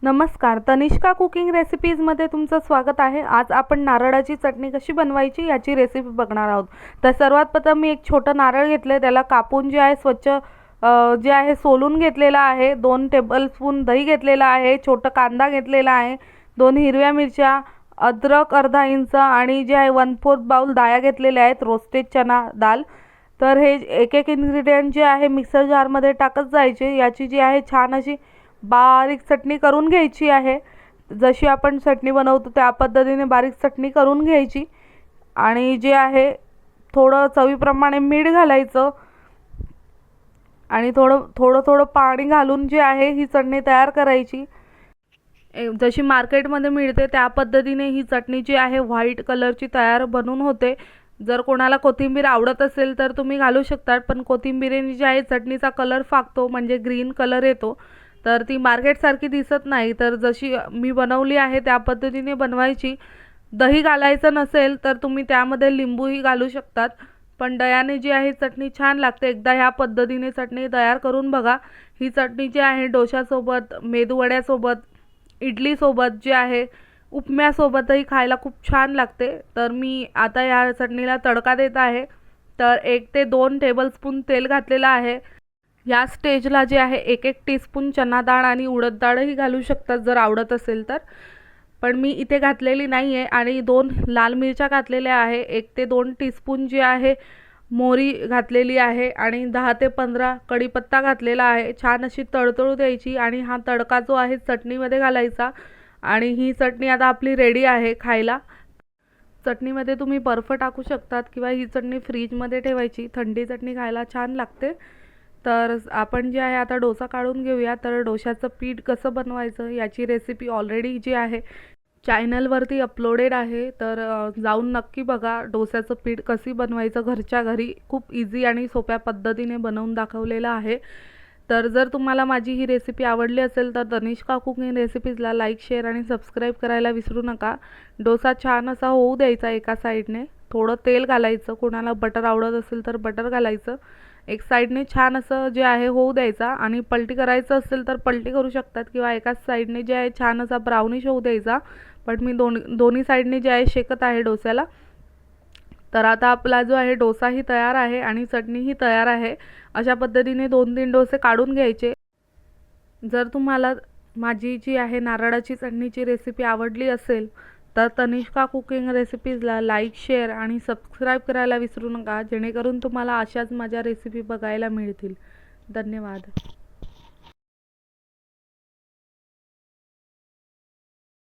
नमस्कार, तनिष्का कुकिंग रेसिपीजमध्ये तुमचं स्वागत आहे। आज आपण नारळाची चटणी कशी बनवायची याची रेसिपी बघणार आहोत। तर सर्वात प्रथम मी एक छोटं नारळ घेतले, त्याला कापून जे आहे स्वच्छ जे आहे सोलून घेतलेला आहे। 2 टेबलस्पून दही घेतलेला आहे, छोटा कांदा घेतलेला आहे, 2 हिरव्या मिरच्या, अद्रक अर्धा इंच आणि जे आहे 1/4 बाउल डाळ्या घेतलेल्या आहेत, रोस्टेड चना डाळ। तर हे एक एक इन्ग्रेडियंट जे आहे मिक्सर जारमध्ये टाकत जायचे। याची जी आहे छान अशी बारीक चटणी करून घ्यायची आहे। जशी आपण चटणी बनवतो त्या पद्धतीने बारीक चटणी करून घ्यायची आणि जे आहे थोडं चवीप्रमाणे मीठ घालायचं आणि थोडं पाणी घालून जे आहे ही चटणी तयार करायची। जशी मार्केटमध्ये मिळते त्या पद्धतीने ही चटणी जी आहे व्हाईट कलरची तयार बनून होते। जर कोणाला कोथिंबीर आवडत असेल तर तुम्ही घालू शकता, पण कोथिंबीरेने जी आहे चटणीचा कलर फाकतो, म्हणजे ग्रीन कलर येतो, तर ती मार्केट सारखी दिसत नाही। तर जशी मी बनवली आहे त्या पद्धतीने बनवायची। दही घालायचं नसेल तर तुम्ही त्यामध्ये लिंबूही घालू शकतात, पण दह्याने जी आहे चटणी छान लागते। एकदा ह्या पद्धतीने चटणी तयार करून बघा। ही चटणी जी आहे डोशासोबत, मेदूवड्यासोबत, इडलीसोबत जे आहे उपम्यासोबतही खायला खूप छान लागते। तर मी आता या चटणीला तडका देत आहे। तर 1 ते 2 टेबलस्पून तेल घातलेलं आहे। या स्टेजला जे आहे 1-1 टीस्पून चना डाळ आणि उडद डाळही घालू शकतात जर आवडत असेल तर, पण मी इथे घातलेली नाही आहे। आणि 2 लाल मिरच्या घातलेल्या आहे, 1 ते 2 टीस्पून जी आहे मोहरी घातलेली आहे आणि 10 ते 15 कढीपत्ता घातलेला आहे। छान अशी तडतडू द्यायची आणि हा तडका जो आहे चटणीमध्ये घालायचा आणि ही चटणी आता आपली रेडी आहे खायला। चटणीमध्ये तुम्ही बर्फ टाकू शकतात किंवा ही चटणी फ्रीजमध्ये ठेवायची, थंडी चटणी खायला छान लागते। तर आपण जे आहे आता डोसा काढून घेऊया। तर डोशाचं पीठ कसं बनवायचं याची रेसिपी ऑलरेडी जी आहे चॅनलवरती अपलोडेड आहे, तर जाऊन नक्की बघा। डोस्याचं पीठ कशी बनवायचं घरच्या घरी खूप इझी आणि सोप्या पद्धतीने बनवून दाखवलेलं आहे। तर जर तुम्हाला माझी ही रेसिपी आवडली असेल तर तनिष्का कुकिंग रेसिपीजला लाईक, शेअर आणि सबस्क्राईब करायला विसरू नका। डोसा छान असा होऊ द्यायचा एका साईडने, थोडं तेल घालायचं, कोणाला बटर आवडत असेल तर बटर घालायचं। एक साईडने छान असं जे आहे होऊ द्यायचा आणि पलटी करायचं असेल तर पलटी करू शकतात किंवा एकाच साईडने जे आहे छान असा ब्राउनिश होऊ द्यायचा, पण मी दोन्ही साईडने जे आहे शेकत आहे डोस्याला। तर आता आपला जो आहे डोसाही तयार आहे आणि चटणीही तयार आहे। अशा पद्धतीने 2-3 डोसे काढून घ्यायचे। जर तुम्हाला माझी जी आहे नारळाची चटणीची रेसिपी आवडली असेल तर तनिष्का कुकिंग रेसिपीजला लाईक, शेअर आणि सबस्क्राईब करायला विसरू नका, जेणेकरून तुम्हाला अशाच माझ्या रेसिपी बघायला मिळतील। धन्यवाद।